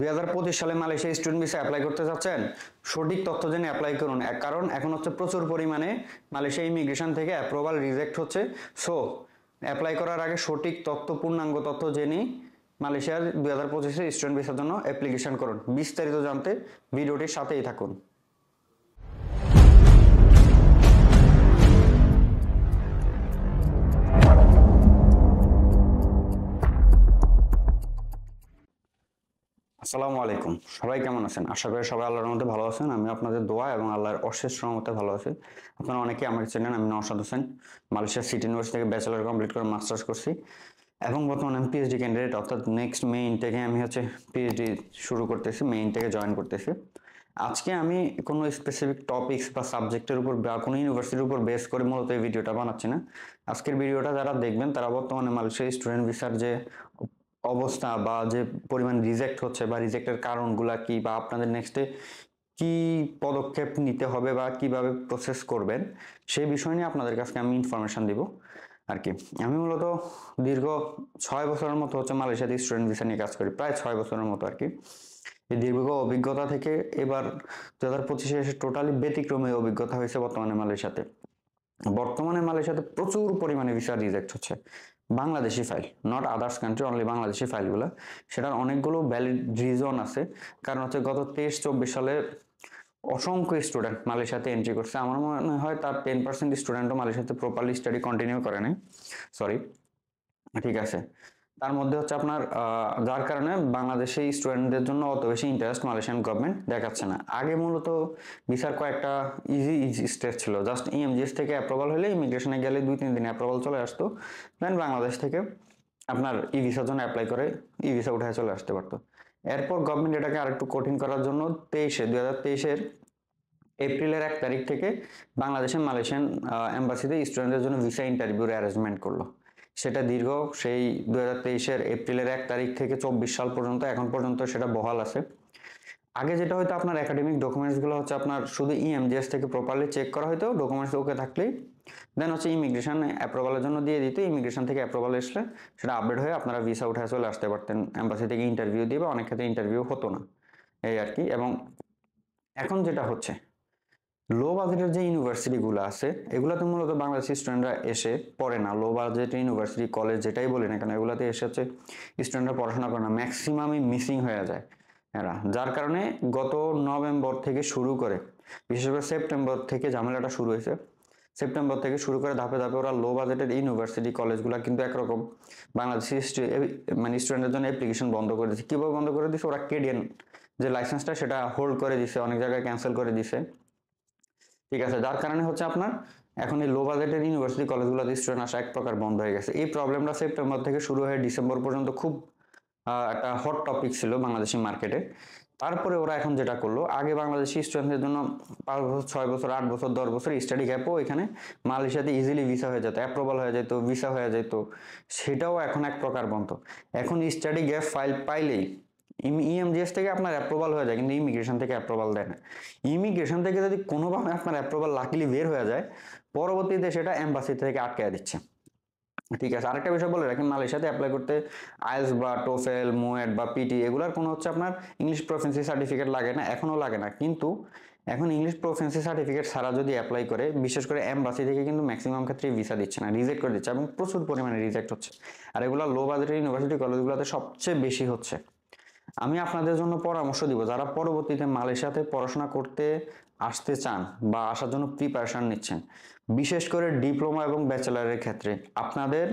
2025 সালে Malaysia student visa apply করতে চাচ্ছেন, সঠিক তথ্য জেনে অ্যাপ্লাই করুন। কারণ এখন হচ্ছে প্রচুর পরিমাণে মালয়েশিয়া ইমিগ্রেশন থেকে অ্যাপ্রুভাল রিজেক্ট হচ্ছে। সো অ্যাপ্লাই করার আগে সঠিক তথ্য, পূর্ণাঙ্গ তথ্য জেনে মালয়েশিয়ার 2025 স্টুডেন্ট ভিসার জন্য অ্যাপ্লিকেশন করুন। বিস্তারিত জানতে ভিডিওটির সাথেই থাকুন। আসসালামু আলাইকুম, সবাই কেমন আছেন? আশা করি সবাই আল্লাহর রহমতে ভালো আছেন। আমি আপনাদের দোয়া এবং আল্লাহর অশেষ রহমতে ভালো আছি। আপনারা অনেকেই আমাকে চেনেন, আমি Naushad Hossain. Malaysia city university থেকে ব্যাচেলর কমপ্লিট করে মাস্টার্স করছি এবং বর্তমানে আমি পিএইচডি ক্যান্ডিডেট, অর্থাৎ নেক্সট মে ইনটেকে আমি পিএইচডি শুরু করতেছি, মে ইনটেকে জয়েন করতেছি। আজকে আমি কোনো স্পেসিফিক টপিকস বা সাবজেক্টের উপর বা কোনো ইউনিভার্সিটির উপর বেস করে মূলত এই ভিডিওটা বানাচ্ছি না। আজকের ভিডিওটা যারা দেখবেন তারা বর্তমানে মালয়েশিয়া স্টুডেন্ট ভিসার যে অবস্থা বা যে পরিমাণ রিজেক্ট হচ্ছে বা রিজেক্টের কারণগুলা কি, বা আপনাদের নেক্সটে কি পদক্ষেপ নিতে হবে বা কিভাবে প্রসেস করবেন, সেই বিষয় নিয়ে আপনাদের কাছে আমি ইনফরমেশন দিব আর কি। আমি মূলত দীর্ঘ 6 বছরের মতো মালয়েশিয়াতে স্টুডেন্ট ভিসা নিয়ে কাজ করি, প্রায় 6 বছরের মতো আর কি। এই দীর্ঘ অভিজ্ঞতা থেকে এবার 2025-এ এসে টোটালি ব্যতিক্রমী অভিজ্ঞতা হয়েছে বর্তমানে মালয়েশিয়াতে। বর্তমানে মালয়েশিয়াতে প্রচুর পরিমাণে ভিসা রিজেক্ট হচ্ছে, Bangladeshi file, not others country, only Bangladeshi ফাইলগুলো। সেটার অনেকগুলো ভ্যালিড রিজন আছে। কারণ গত 23-24 সালে অসংখ্য স্টুডেন্ট মালয়েশিয়াতে এন্ট্রি করছে। আমার মনে হয় তার 10% স্টুডেন্টও মালয়েশিয়াতে প্রপারলি স্টাডি কন্টিনিউ করে নাই, সরি, ঠিক আছে। তার মধ্যে আপনার যার কারণে বাংলাদেশি স্টুডেন্টদের জন্য অত বেশি ইন্টারেস্ট মালয়েশিয়ান গভর্নমেন্ট দেখাচ্ছে না। আগে মূলত ভিসার কয়েকটা ইজি স্টেপ ছিল, জাস্ট ইএমজিএস থেকে অ্যাপ্রুভাল হলে ইমিগ্রেশনে গেলে 2-3 দিনে অ্যাপ্রুভাল চলে আসতো। দেন বাংলাদেশ থেকে আপনার ই ভিসার জন্য অ্যাপ্লাই করে ই ভিসা উঠে চলে আসতে পারতো। এরপর গভর্নমেন্ট এটাকে আরেকটু কঠিন করার জন্য 2023-এর এপ্রিলের 1 তারিখ থেকে বাংলাদেশের মালয়েশিয়ান এম্বাসিতে স্টুডেন্টদের জন্য ভিসা ইন্টারভিউর অ্যারেঞ্জমেন্ট করলো। সেটা দীর্ঘ সেই 2023-এর এপ্রিলের 1 তারিখ থেকে 24 সাল পর্যন্ত, এখন পর্যন্ত সেটা বহাল আছে। আগে যেটা হয়তো আপনার একাডেমিক ডকুমেন্টসগুলো আপনার শুধু ইএমজিএস থেকে প্রপারলি চেক করা হয়তো, ডকুমেন্টস ওকে থাকলেই দেন ইমিগ্রেশন অ্যাপ্রুভালের জন্য দিয়ে দিত। ইমিগ্রেশন থেকে অ্যাপ্রুভাল আসলে সেটা আপডেট হয়ে আপনারা ভিসা উঠে চলে আসতে পারতেন। এম্বাসি থেকে ইন্টারভিউ দিয়ে, বা অনেক ক্ষেত্রে ইন্টারভিউ হতো না, এই আর কি। এবং এখন যেটা হচ্ছে, লো বাজেটের যে ইউনিভার্সিটিগুলো আছে এগুলোতে মূলত বাংলাদেশি স্টুডেন্টরা এসে পড়ে না। লো বাজেটের ইউনিভার্সিটি, কলেজ যেটাই বলি না কেন, এগুলোতে এসে স্টুডেন্টরা পড়াশোনা করে না, ম্যাক্সিমামই মিসিং হয়ে যায় এরা। যার কারণে গত নভেম্বর থেকে শুরু করে, বিশেষ করে সেপ্টেম্বর থেকে ঝামেলাটা শুরু হয়েছে। সেপ্টেম্বর থেকে শুরু করে ধাপে ধাপে ওরা লো বাজেটের ইউনিভার্সিটি কলেজগুলো কিন্তু একরকম বাংলাদেশি স্টুডেন্টের জন্য অ্যাপ্লিকেশন বন্ধ করে দিচ্ছে। কীভাবে বন্ধ করে দিচ্ছে? ওরা কেডিএন যে লাইসেন্সটা সেটা হোল্ড করে দিছে, অনেক জায়গায় ক্যান্সেল করে দিছে, ঠিক আছে। যার কারণে আপনার এখন এই লো বাজেটের ইউনিভার্সিটি কলেজগুলোতে স্টুডেন্ট আসা এক প্রকার বন্ধ হয়ে গেছে। এই প্রবলেমটা সেপ্টেম্বর থেকে শুরু হয়ে ডিসেম্বর পর্যন্ত খুব একটা হট টপিক ছিল বাংলাদেশি মার্কেটে। তারপরে ওরা এখন যেটা করলো, আগে বাংলাদেশি স্টুডেন্টদের জন্য 5 বছর, 6 বছর, 8 বছর, 10 বছর স্টাডি গ্যাপও এখানে মালয়েশিয়াতে ইজিলি ভিসা হয়ে যেত, অ্যাপ্রুভাল হয়ে যেত, ভিসা হয়ে যেত। সেটাও এখন এক প্রকার বন্ধ। এখন স্টাডি গ্যাপ ফাইল পাইলেই ইএমজিএস থেকে আপনার অ্যাপ্রুভাল হয়ে যায়, কিন্তু ইমিগ্রেশন থেকে অ্যাপ্রুভাল দেয় না। ইমিগ্রেশন থেকে যদি কোনোভাবে আপনার অ্যাপ্রুভাল লাকিলি বের হয়ে যায়, পরবর্তীতে সেটা এম্বাসি থেকে আটকে দিচ্ছে, ঠিক আছে। আরেকটা বিষয় বলে রাখি, মালয়েশিয়াতে অ্যাপ্লাই করতে আইএলটিএস বা টোফেল, মুয়েট বা পিটি এগুলার কোনো আপনার ইংলিশ প্রফিসিয়েন্সি সার্টিফিকেট লাগে না, এখনও লাগে না। কিন্তু এখন ইংলিশ প্রফিসিয়েন্সি সার্টিফিকেট ছাড়া যদি অ্যাপ্লাই করে, বিশেষ করে এম্বাসি থেকে কিন্তু ম্যাক্সিমাম ক্ষেত্রে ভিসা দিচ্ছে না, রিজেক্ট করে দিচ্ছে, এবং প্রচুর পরিমাণে রিজেক্ট হচ্ছে। আর এগুলো লো বাজেটের ইউনিভার্সিটি কলেজগুলোতে সবচেয়ে বেশি হচ্ছে। আমি আপনাদের জন্য পরামর্শ দিব, যারা পরবর্তীতে মালয়েশিয়াতে পড়াশোনা করতে আসতে চান বা আসার জন্য প্রিপারেশন নিচ্ছেন, বিশেষ করে ডিপ্লোমা এবং ব্যাচেলারের ক্ষেত্রে আপনাদের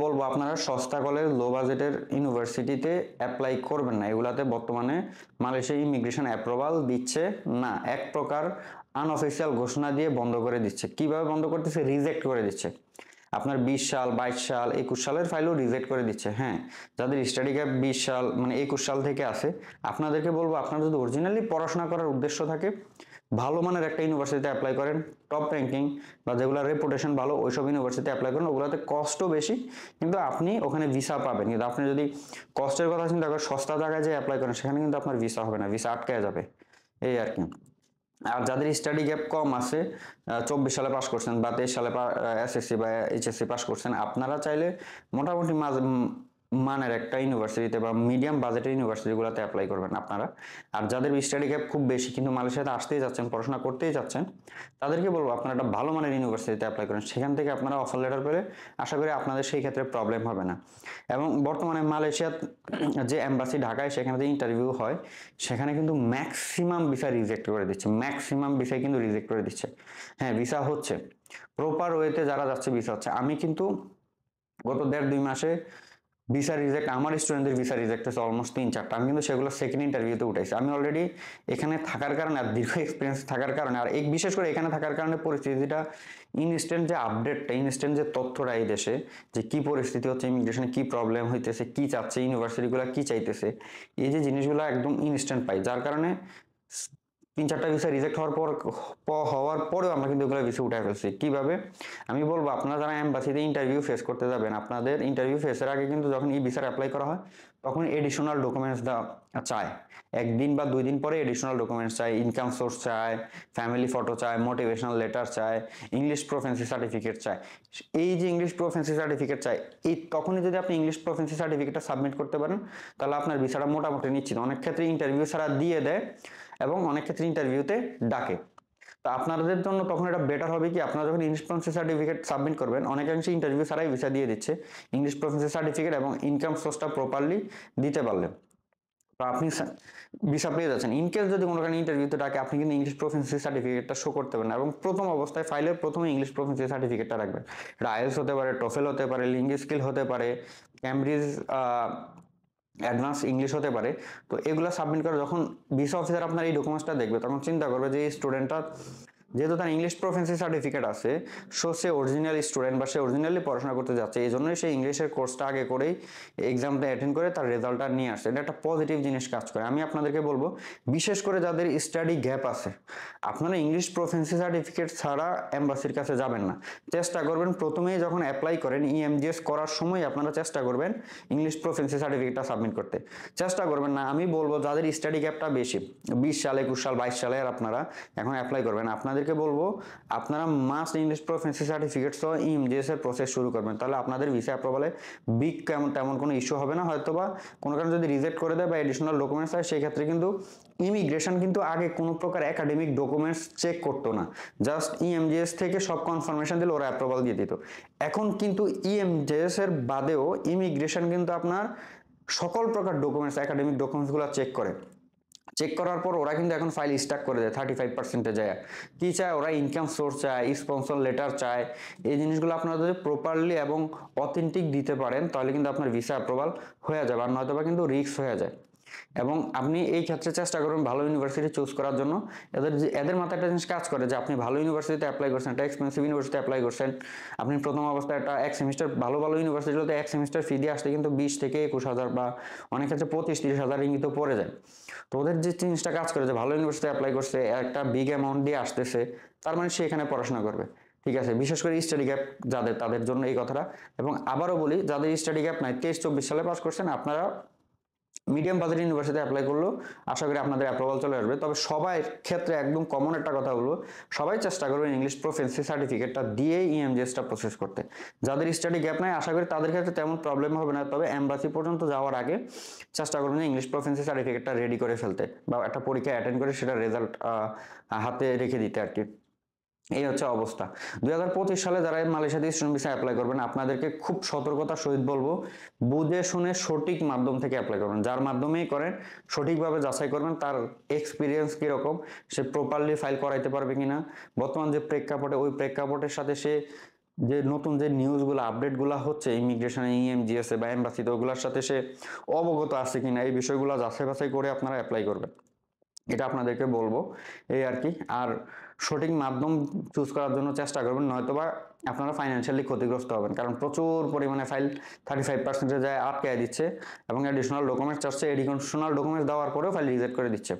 বলবো, আপনারা সস্তা কলেজ, লো বাজেটের ইউনিভার্সিটিতে অ্যাপ্লাই করবেন না। এগুলাতে বর্তমানে মালয়েশিয়া ইমিগ্রেশন অ্যাপ্রুভাল দিচ্ছে না, এক প্রকার আনঅফিসিয়াল ঘোষণা দিয়ে বন্ধ করে দিচ্ছে। কিভাবে বন্ধ করতেছে? রিজেক্ট করে দিচ্ছে। আপনার 20 সাল, 22 সাল, 21 সালের ফাইলও রিজেক্ট করে দিচ্ছে। হ্যাঁ, যাদের স্টাডি গ্যাপ 20 সাল মানে 21 সাল থেকে আছে, আপনাদেরকে বলবো, আপনার যদি অরিজিনালি পড়াশোনা করার উদ্দেশ্য থাকে, ভালো মানের একটা ইউনিভার্সিটিতে অ্যাপ্লাই করেন, টপ র্যাঙ্কিং বা যেগুলো রেপুটেশন ভালো ওইসব ইউনিভার্সিটিতে অ্যাপ্লাই করেন। ওগুলোতে কস্টও বেশি, কিন্তু আপনি ওখানে ভিসা পাবেন। কিন্তু আপনি যদি কস্টের কথা চিন্তা করেন, সস্তা জায়গায় যে অ্যাপ্লাই করেন, সেখানে কিন্তু আপনার ভিসা হবে না, ভিসা আটকে যাবে, এই আর কি। আর যাদের স্টাডি গ্যাপ কম আছে, 24 সালে পাস করছেন বা 23 সালে এসএসসি বা এইচএসসি পাস করছেন, আপনারা চাইলে মোটামুটি মানের একটা ইউনিভার্সিটিতে বা মিডিয়াম বাজেটের ইউনিভার্সিটিগুলোতে অ্যাপ্লাই করবেন আপনারা। আর যাদের স্টাডি গ্যাপ খুব বেশি কিন্তু মালয়েশিয়াতে আসতেই যাচ্ছেন, পড়াশোনা করতেই যাচ্ছেন, তাদেরকে বলবো আপনারা একটা ভালো মানের ইউনিভার্সিটিতে অ্যাপ্লাই করেন। সেখান থেকে আপনারা অফার লেটার পেলে আশা করি আপনাদের সেই ক্ষেত্রে প্রবলেম হবে না। এবং বর্তমানে মালয়েশিয়ার যে এম্বাসি ঢাকায়, সেখানে যে ইন্টারভিউ হয়, সেখানে কিন্তু ম্যাক্সিমাম ভিসা রিজেক্ট করে দিচ্ছে, ম্যাক্সিমাম ভিসাই কিন্তু রিজেক্ট করে দিচ্ছে। হ্যাঁ, ভিসা হচ্ছে, প্রপার ওয়েতে যারা যাচ্ছে ভিসা হচ্ছে। আমি কিন্তু গত 1.5-2 মাসে ভিসা রিজেক্ট, আমার স্টুডেন্টদের ভিসা রিজেক্ট হচ্ছে অলমোস্ট 3-4টা। আমি কিন্তু সেগুলো সেকেন্ড ইন্টারভিউতে উঠাইছি। আমি অলরেডি এখানে থাকার কারণে আর দীর্ঘ এক্সপিরিয়েন্স থাকার কারণে, আর বিশেষ করে এখানে থাকার কারণে পরিস্থিতিটা ইনস্ট্যান্ট যে আপডেটটা, ইনস্ট্যান্ট যে তথ্যটা এই দেশে যে কি পরিস্থিতি হচ্ছে, ইমিগ্রেশনে কি প্রবলেম হইতেছে, কি চাচ্ছে ইউনিভার্সিটিগুলো, কি চাইতেছে, এই যে জিনিসগুলো একদম ইনস্ট্যান্ট পাই। যার কারণে 3-4টা ভিসা রিজেক্ট হওয়ার পরেও আমরা কিন্তু এগুলো ভিসা উঠে ফেলছি। কিভাবে আমি বলবো, আপনারা যারা এম্বাসিতে ইন্টারভিউ ফেস করতে যাবেন, আপনাদের ইন্টারভিউ ফেসের আগে কিন্তু যখন এই ভিসার অ্যাপ্লাই করা হয়, তখন এডিশনাল ডকুমেন্টস চায়। 1 দিন বা 2 দিন পরে এডিশনাল ডকুমেন্টস চায়, ইনকাম সোর্স চায়, ফ্যামিলি ফটো চায়, মোটিভেশনাল লেটার চায়, ইংলিশ প্রফেন্সি সার্টিফিকেট চায়। এই যে ইংলিশ প্রফেন্সি সার্টিফিকেট চায়, এই তখনই যদি আপনি ইংলিশ প্রফেন্সি সার্টিফিকেটটা সাবমিট করতে পারেন, তাহলে আপনার ভিসাটা মোটামুটি নিশ্চিত। অনেক ক্ষেত্রে ইন্টারভিউ ছাড়া দিয়ে দেয় এবং অনেক ক্ষেত্রে ইন্টারভিউতে ডাকে। তো আপনাদের জন্য তখন এটা বেটার হবে কি, আপনারা যখন ইংলিশ প্রফেন্সি সার্টিফিকেট সাবমিট করবেন, অনেকাংশে ইন্টারভিউ ছাড়াই ভিসা দিয়ে দিচ্ছে ইংলিশ প্রফেন্সি সার্টিফিকেট এবং ইনকাম সোর্সটা প্রপারলি দিতে পারলে। তো আপনি ভিসা পেয়ে যাচ্ছেন। ইনকেস যদি কোনো কারণে ইন্টারভিউতে ডাকে, আপনি কিন্তু ইংলিশ প্রফেন্সি সার্টিফিকেটটা শো করতে পারেন এবং প্রথম অবস্থায় ফাইলের প্রথমে ইংলিশ প্রফেন্সি সার্টিফিকেটটা রাখবেন। এটা আইএলটিএস হতে পারে, টোফেল হতে পারে, লিঙ্গ স্কিল হতে পারে, ক্যামব্রিজ অ্যাডভান্স ইংলিশ হতে পারে। তো এগুলো সাবমিট করে যখন ভিসা অফিসার আপনার এই ডকুমেন্টসটা দেখবে, তখন চিন্তা করবে যে এই স্টুডেন্টটা যেহেতু তার ইংলিশ প্রফেন্সি সার্টিফিকেট আছে, সে অরিজিনাল স্টুডেন্ট বা সে অরিজিনালি পড়াশোনা করতে যাচ্ছে, এই জন্যই সে ইংলিশের কোর্সটা আগে করেই এক্সামটা অ্যাটেন্ড করে তার রেজাল্টটা নিয়ে আসছে। এটা একটা পজিটিভ জিনিস কাজ করে। আমি আপনাদেরকে বলবো, বিশেষ করে যাদের স্টাডি গ্যাপ আছে, আপনারা ইংলিশ প্রফেন্সি সার্টিফিকেট ছাড়া এম্বাসির কাছে যাবেন না। চেষ্টা করবেন প্রথমেই যখন অ্যাপ্লাই করেন, ইএমজিএস করার সময় আপনারা চেষ্টা করবেন ইংলিশ প্রফেন্সি সার্টিফিকেটটা সাবমিট করতে। চেষ্টা করবেন না, আমি বলবো যাদের স্টাডি গ্যাপটা বেশি, 20 সাল, 21 সাল, 22 সালে আর আপনারা এখন অ্যাপ্লাই করবেন, আপনাদেরকে বলবো আপনারা মাস্ট ইংলিশ প্রফেন্সি সার্টিফিকেট সহ ইএমজিএস এর প্রসেস শুরু করবেন। তাহলে আপনাদের ভিসা অ্যাপ্রুভালে তেমন কোনো ইস্যু হবে না। হয়তোবা কোনো কারণে যদি রিজেক্ট করে দেয় বা এডিশনাল ডকুমেন্টস হয়, সেই ক্ষেত্রে কিন্তু ইমিগ্রেশন কিন্তু আগে কোনো প্রকার একাডেমিক ডকুমেন্টস চেক করতো না, জাস্ট ইএমজিএস থেকে সব কনফার্মেশন দিলে ওরা অ্যাপ্রুভাল দিয়ে দিত। এখন কিন্তু ইএমজিএস এর বাদেও ইমিগ্রেশন কিন্তু আপনার সকল প্রকার ডকুমেন্টস, একাডেমিক ডকুমেন্টসগুলো চেক করার পর ওরা কিন্তু এখন ফাইল স্টাক করে দেয় 35% যায়। কি চায় ওরা? ইনকাম সোর্স চায়, স্পন্সর লেটার চায়। এই জিনিসগুলো আপনারা যদি প্রপারলি এবং অথেন্টিক দিতে পারেন, তাহলে কিন্তু আপনার ভিসা অ্যাপ্রুভাল হয়ে যাবে, আর নয়তোবা কিন্তু রিস্ক হয়ে যায়। এবং আপনি এই ক্ষেত্রে চেষ্টা করবেন ভালো ইউনিভার্সিটি চুজ করার জন্য। এদের মাথায় একটা জিনিস কাজ করে যে আপনি ভালো ইউনিভার্সিটিতে অ্যাপ্লাই করছেন, একটা এক্সপেন্সিভ ইউনিভার্সিটি অ্যাপ্লাই করছেন, আপনি প্রথম অবস্থায় একটা 1 সেমিস্টার ভালো ইউনিভার্সিটিতে 1 সেমিস্টার ফি দিয়ে আসতে কিন্তু 20 থেকে 21,000 বা অনেক ক্ষেত্রে 25-30,000 রিঙ্গিত পড়ে যায়। তো ওদের যে জিনিসটা কাজ করে যে ভালো ইউনিভার্সিটি অ্যাপ্লাই করছে, একটা বিগ অ্যামাউন্ট দিয়ে আসতেছে, তার মানে সে এখানে পড়াশোনা করবে। ঠিক আছে, বিশেষ করে স্টাডি গ্যাপ তাদের জন্য এই কথাটা। এবং আবারও বলি, যাদের স্টাডি গ্যাপ নাই, 23-24 সালে পাস করছেন, আপনারা মিডিয়াম বাজেট ইউনিভার্সিটিতে অ্যাপ্লাই করলেও আশা করি আপনাদের অ্যাপ্রুভাল চলে আসবে। তবে সবার ক্ষেত্রে একদম কমন একটা কথা বলবো, সবাই চেষ্টা করবেন ইংলিশ প্রফেন্সি সার্টিফিকেটটা দিয়েই ইএমজিএসটা প্রসেস করতে। যাদের স্টাডি গ্যাপ নাই, আশা করি তাদের ক্ষেত্রে তেমন প্রবলেম হবে না। তবে এমবাসি পর্যন্ত যাওয়ার আগে চেষ্টা করবেন ইংলিশ প্রফেন্সি সার্টিফিকেটটা রেডি করে ফেলতে, বা একটা পরীক্ষা অ্যাটেন্ড করে সেটা রেজাল্ট হাতে রেখে দিতে আর কি। এই হচ্ছে অবস্থা। 2025 সালে যারা মালয়েশিয়াতে স্টুডেন্ট ভিসা অ্যাপ্লাই করবেন, আপনাদেরকে খুব সতর্কতার সহিত বলবো, বুঝে শুনে সঠিক মাধ্যম থেকে অ্যাপ্লাই করবেন। যার মাধ্যমেই করেন সঠিকভাবে যাচাই করবেন তার এক্সপিরিয়েন্স কিরকম, সে প্রপারলি ফাইল করাইতে পারবে কিনা, বর্তমান যে প্রেক্ষাপটে, ওই প্রেক্ষাপটের সাথে সে যে নতুন যে নিউজগুলো, আপডেটগুলো হচ্ছে ইমিগ্রেশনে, ইএমজিএসে বা এমবাসিতে, ওগুলোর সাথে সে অবগত আছে কিনা, এই বিষয়গুলো যাচাই বাছাই করে আপনারা অ্যাপ্লাই করবেন। এটা আপনাদেরকে বলবো, এই আর কি। আর সঠিক মাধ্যম চুজ করার জন্য চেষ্টা করবেন, নয়তোবা আপনারা ফাইন্যান্সিয়ালি ক্ষতিগ্রস্ত হবেন। কারণ প্রচুর পরিমাণে ফাইল 35% যায় আটকে দিচ্ছে এবং এডিশনাল ডকুমেন্টস চাচ্ছে। এডিশনাল ডকুমেন্টস দেওয়ার পরেও ফাইল রিজেক্ট করে দিচ্ছে,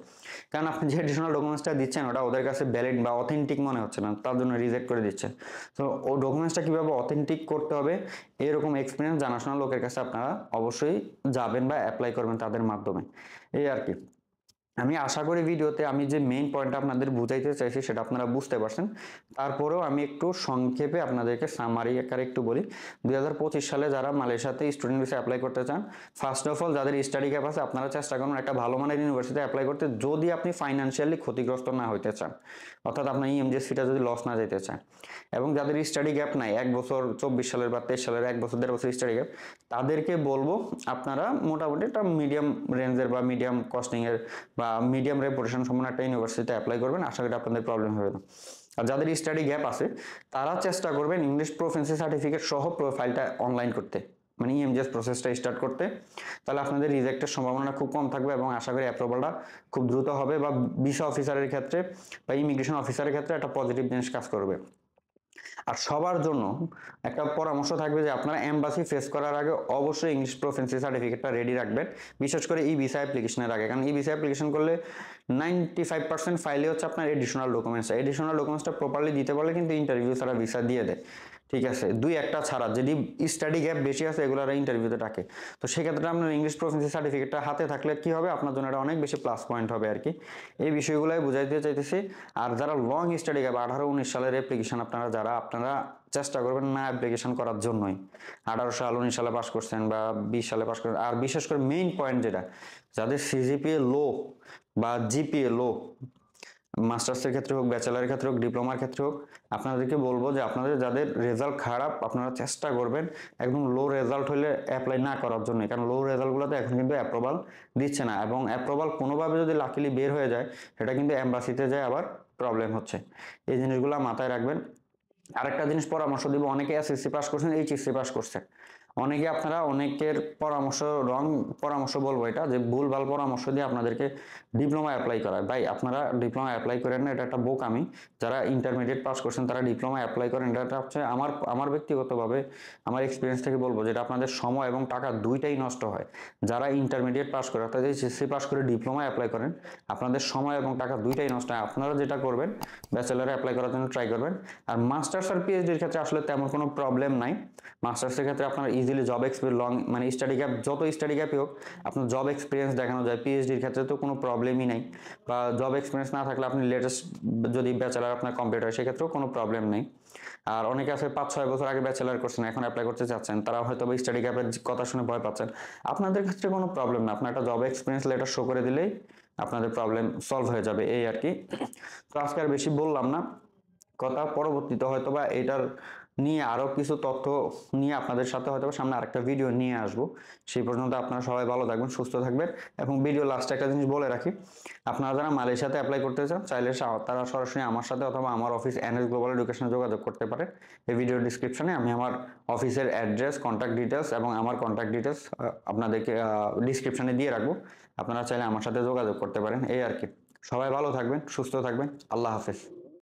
কারণ আপনি যে এডিশনাল ডকুমেন্টসটা দিচ্ছেন ওটা ওদের কাছে ভ্যালিড বা অথেন্টিক মনে হচ্ছে না, তার জন্য রিজেক্ট করে দিচ্ছে। তো ও ডকুমেন্টসটা কীভাবে অথেন্টিক করতে হবে, এরকম এক্সপিরিয়েন্স জানাশোনা লোকের কাছে আপনারা অবশ্যই যাবেন বা অ্যাপ্লাই করবেন তাদের মাধ্যমে, এই আর কি। আমি আশা করি ভিডিওতে আমি যে মেইন পয়েন্টটা আপনাদের বুঝাইতে চাইছি সেটা আপনারা বুঝতে পারছেন। তারপরেও আমি একটু সংক্ষেপে আপনাদেরকে সামারি আকারে একটু বলি। 2025 সালে যারা মালয়েশিয়াতে স্টুডেন্ট ভিসা অ্যাপ্লাই করতে চান, ফার্স্ট অফ অল যাদের স্টাডি গ্যাপ আছে আপনারা চেষ্টা করুন একটা ভালো মানের ইউনিভার্সিটিতে অ্যাপ্লাই করতে, যদি আপনি ফাইন্যান্সিয়ালি ক্ষতিগ্রস্ত না হইতে চান, অর্থাৎ আপনার ইএমজিএস ফিটা যদি লস না যেতে চান। এবং যাদের স্টাডি গ্যাপ নাই, 1 বছর 24 সালের বা 23 সালের 1 বছর 1.5 বছর স্টাডি গ্যাপ, তাদেরকে বলবো আপনারা মোটামুটি একটা মিডিয়াম রেঞ্জের বা মিডিয়াম কস্টিং এর বা মিডিয়াম রেপুটেশন সম্পন্ন একটা ইউনিভার্সিটিতে অ্যাপ্লাই করবেন, আশা করি আপনাদের প্রবলেম হবে না। আর যাদের স্টাডি গ্যাপ আছে তারা চেষ্টা করবেন ইংলিশ প্রফিসিয়েন্সি সার্টিফিকেট সহ প্রোফাইলটা অনলাইন করতে, মানে ইএমজিএস প্রসেসটা স্টার্ট করতে। তাহলে আপনাদের রিজেক্টের সম্ভাবনা খুব কম থাকবে এবং আশা করি অ্যাপ্রুভালটা খুব দ্রুত হবে, বা ভিসা অফিসারের ক্ষেত্রে বা ইমিগ্রেশন অফিসারের ক্ষেত্রে একটা পজিটিভ জিনিস কাজ করবে। আর সবার জন্য একটা পরামর্শ থাকবে যে আপনারা এমবাসি ফেস করার আগে অবশ্যই ইংলিশ প্রফিসিয়েন্সি সার্টিফিকেটটা রেডি রাখবেন, বিশেষ করে ই ভিসা অ্যাপ্লিকেশনের আগে। কারণ ই ভিসা অ্যাপ্লিকেশন করলে 95% ফাইলে হচ্ছে আপনার এডিশনাল ডকুমেন্টসটা প্রপারলি দিতে পারলে কিন্তু ইন্টারভিউ ছাড়া ভিসা দিয়ে দেয়। ঠিক আছে, 2-1টা ছাড়া যদি স্টাডি গ্যাপ বেশি আছে এগুলোর ইন্টারভিউতে ডাকে। তো সেক্ষেত্রে আপনার ইংলিশ প্রফিসিয়েন্সি সার্টিফিকেটটা হাতে থাকলে কি হবে, আপনার জন্য এটা অনেক বেশি প্লাস পয়েন্ট হবে আর কি। এই বিষয়গুলোই বুঝাইতে চাইতেছি। আর যারা লং স্টাডি গ্যাপ 18-19 সালের অ্যাপ্লিকেশন আপনারা চেষ্টা করবেন না অ্যাপ্লিকেশন করার জন্যই। 18 সাল 19 সালে পাস করছেন বা 20 সালে পাস করছেন। আর বিশেষ করে মেইন পয়েন্ট যেটা, যাদের সিজিপিএ লো বা জিপিএ লো, মাস্টার্সের ক্ষেত্রে হোক, ব্যাচেলারের ক্ষেত্রে হোক, ডিপ্লোমার ক্ষেত্রে হোক, আপনাদেরকে বলবো যে আপনাদের যাদের রেজাল্ট খারাপ আপনারা চেষ্টা করবেন একদম লো রেজাল্ট হলে অ্যাপ্লাই না করার জন্য। কারণ লো রেজাল্টগুলোতে এখন কিন্তু অ্যাপ্রুভাল দিচ্ছে না, এবং অ্যাপ্রুভাল কোনোভাবে যদি লাকিলি বের হয়ে যায় সেটা কিন্তু এমবাসিতে যায় আবার প্রবলেম হচ্ছে। এই জিনিসগুলো মাথায় রাখবেন। আরেকটা জিনিস পরামর্শ দিব, অনেকে এসএসসি পাস করছেন, এইচএসসি পাস করছেন, অনেকে আপনারা অনেকের রং পরামর্শ বলবো এটা, যে ভুলভাল পরামর্শ দিয়ে আপনাদেরকে ডিপ্লোমা অ্যাপ্লাই করায়। ভাই আপনারা ডিপ্লোমা অ্যাপ্লাই করেন না, এটা একটা বোকামি। যারা ইন্টারমিডিয়েট পাস করছেন তারা ডিপ্লোমা অ্যাপ্লাই করেন, এটা হচ্ছে আমার ব্যক্তিগতভাবে আমার এক্সপিরিয়েন্স থেকে বলবো যেটা আপনাদের সময় এবং টাকা দুইটাই নষ্ট হয়। যারা ইন্টারমিডিয়েট পাস করে অর্থাৎ এইচএসসি পাস করে ডিপ্লোমা অ্যাপ্লাই করেন, আপনাদের সময় এবং টাকা দুইটাই নষ্ট হয়। আপনারা যেটা করবেন ব্যাচেলারে অ্যাপ্লাই করার জন্য ট্রাই করবেন। আর মাস্টার্স আর পিএইচডির ক্ষেত্রে আসলে তেমন কোনো প্রবলেম নাই। মাস্টার্সের ক্ষেত্রে আপনারা ইজিলি জব এক্সপিরিয়েন্স মানে স্টাডি গ্যাপ, যত স্টাডি গ্যাপই হোক আপনার জব এক্সপিরিয়েন্স দেখানো যায়। পিএইচডির ক্ষেত্রে তো কোনো প্রবলেমই নাই, বা জব এক্সপিরিয়েন্স না থাকলে আপনি লেটেস্ট যদি ব্যাচেলার আপনার কমপ্লিট হয় সেক্ষেত্রেও কোনো প্রবলেম নেই। আর অনেকে আছে 5-6 বছর আগে ব্যাচেলার করছেন এখন অ্যাপ্লাই করতে চাচ্ছেন, তারা হয়তো স্টাডি গ্যাপের কথা শুনে ভয় পাচ্ছেন। আপনাদের ক্ষেত্রে কোনো প্রবলেম না, আপনার একটা জব এক্সপিরিয়েন্স লেটার শো করে দিলেই আপনাদের প্রবলেম সলভ হয়ে যাবে, এই আর কি। তো আজকে আর বেশি বললাম না কথা, পরবর্তীতে হয়তো বা এটার নিয়ে আরো কিছু তথ্য নিয়ে আপনাদের সাথে হয়তো সামনে আরেকটা ভিডিও নিয়ে আসবো। সেই পর্যন্ত আপনারা সবাই ভালো থাকবেন, সুস্থ থাকবেন। এবং ভিডিও লাস্টে একটা জিনিস বলে রাখি, আপনারা যারা মালয়েশিয়াতে অ্যাপ্লাই করতে চান চাইলে তারা সরাসরি আমার সাথে অথবা আমার অফিস এনএস গ্লোবাল এডুকেশনে যোগাযোগ করতে পারে। এই ভিডিও ডিসক্রিপশনে আমি আমার অফিসের অ্যাড্রেস, কন্ট্যাক্ট ডিটেলস এবং আমার কন্ট্যাক্ট ডিটেলস আপনাদেরকে ডিসক্রিপশনে দিয়ে রাখবো। আপনারা চাইলে আমার সাথে যোগাযোগ করতে পারেন, এই আর কি। সবাই ভালো থাকবেন, সুস্থ থাকবেন। আল্লাহ হাফেজ।